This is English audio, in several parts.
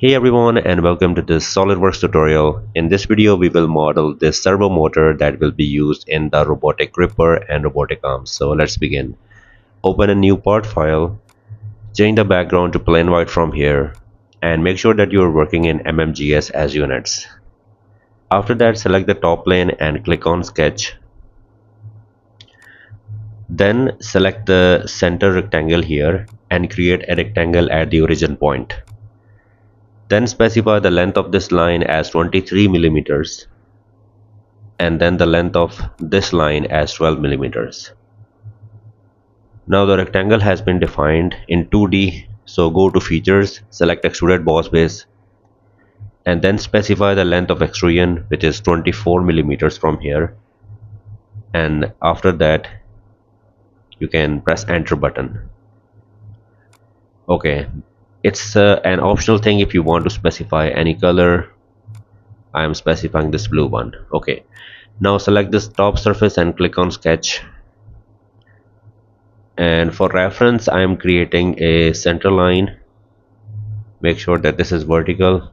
Hey everyone, and welcome to this SolidWorks tutorial. In this video we will model this servo motor that will be used in the robotic gripper and robotic arms. So let's begin. Open a new part file, change the background to plain white from here, and make sure that you are working in MMGS as units. After that, select the top plane and click on sketch. Then select the center rectangle here and create a rectangle at the origin point. Then specify the length of this line as 23 millimeters and then the length of this line as 12 millimeters. Now the rectangle has been defined in 2D, so go to features, select extruded boss base and then specify the length of extrusion, which is 24 millimeters from here, and after that you can press enter button. Okay, it's an optional thing if you want to specify any color. I am specifying this blue one. Okay, now select this top surface and click on sketch, and for reference I am creating a center line. Make sure that this is vertical,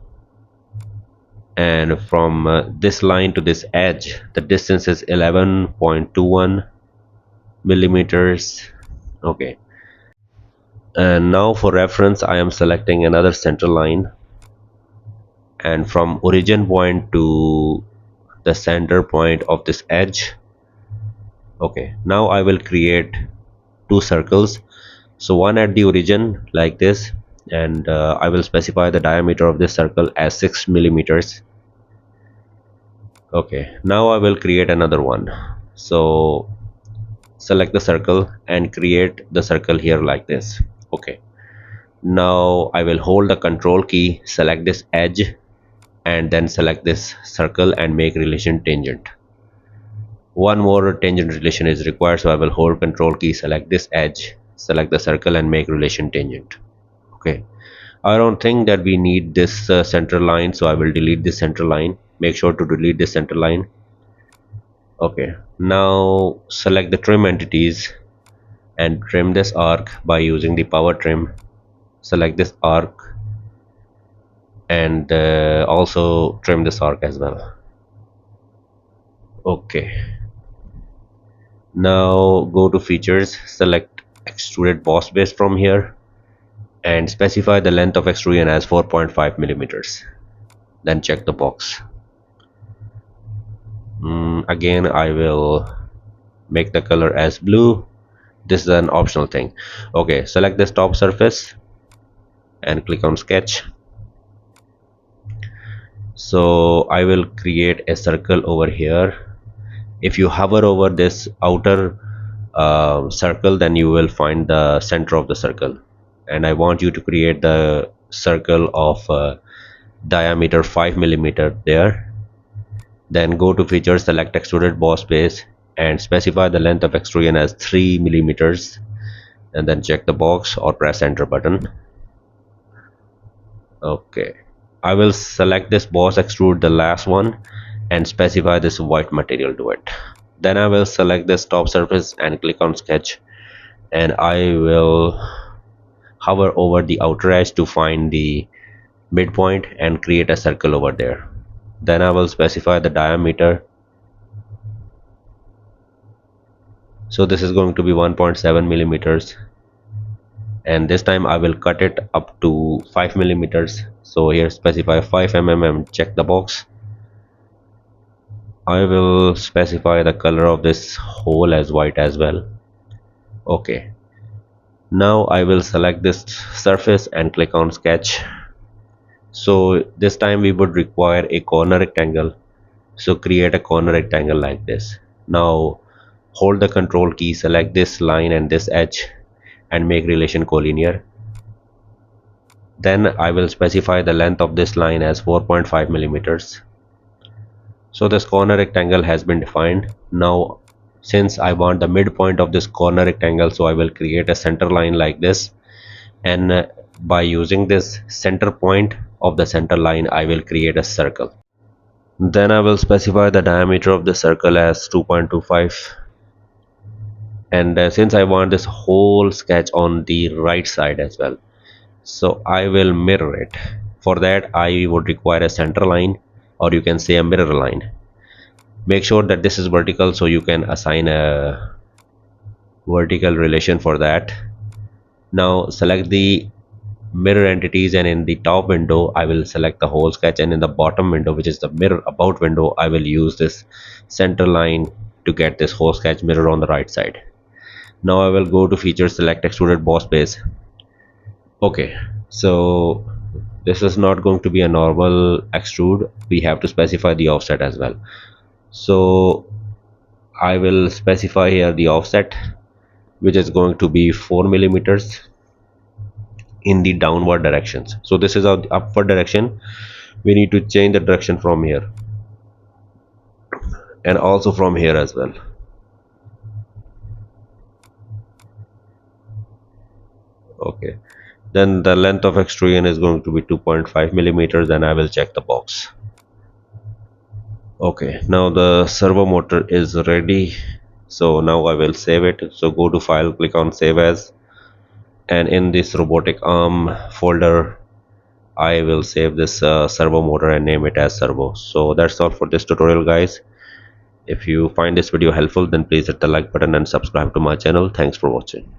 and from this line to this edge the distance is 11.21 millimeters. Okay, and now for reference I am selecting another center line, and from origin point to the center point of this edge. Okay, now I will create two circles, so one at the origin like this, and I will specify the diameter of this circle as 6 millimeters. Okay, now I will create another one, so select the circle and create the circle here like this. Okay, now I will hold the control key, select this edge and then select this circle and make relation tangent. One more tangent relation is required, so I will hold control key, select this edge, select the circle and make relation tangent. Okay, I don't think that we need this center line, so I will delete this center line. Make sure to delete this center line. Okay, now select the trim entities and trim this arc by using the power trim. Select this arc and also trim this arc as well. Okay, now go to features, select extruded boss base from here and specify the length of extrusion as 4.5 millimeters. Then check the box. Again I will make the color as blue. This is an optional thing. Okay, select this top surface and click on sketch. So I will create a circle over here. If you hover over this outer circle, then you will find the center of the circle, and I want you to create the circle of diameter 5 millimeter there. Then go to features, select extruded boss base and specify the length of extrusion as 3 millimeters and then check the box or press enter button. Okay, I will select this boss extrude, the last one, and specify this white material to it. Then I will select this top surface and click on sketch, and I will hover over the outer edge to find the midpoint and create a circle over there. Then I will specify the diameter, so this is going to be 1.7 millimeters, and this time I will cut it up to 5 millimeters. So here specify 5 mm and check the box. I will specify the color of this hole as white as well. Okay, now I will select this surface and click on sketch. So this time we would require a corner rectangle, so create a corner rectangle like this. Now hold the control key, select this line and this edge and make relation collinear. Then I will specify the length of this line as 4.5 millimeters. So this corner rectangle has been defined. Now since I want the midpoint of this corner rectangle, so I will create a center line like this, and by using this center point of the center line I will create a circle. Then I will specify the diameter of the circle as 2.25, and since I want this whole sketch on the right side as well, so I will mirror it For that I would require a center line, or you can say a mirror line. Make sure that this is vertical, so you can assign a vertical relation for that. Now select the mirror entities, and in the top window I will select the whole sketch, and in the bottom window, which is the mirror about window, I will use this center line to get this whole sketch mirror on the right side. Now I will go to feature, select extruded boss base. Okay, so this is not going to be a normal extrude, we have to specify the offset as well. So I will specify here the offset, which is going to be 4 millimeters in the downward directions. So this is our upward direction, we need to change the direction from here and also from here as well. Okay, then the length of extrusion is going to be 2.5 millimeters, and I will check the box. Okay, now the servo motor is ready, so now I will save it. So go to file, click on save as, and in this robotic arm folder I will save this servo motor and name it as servo. So that's all for this tutorial, guys. If you find this video helpful, then please hit the like button and subscribe to my channel. Thanks for watching.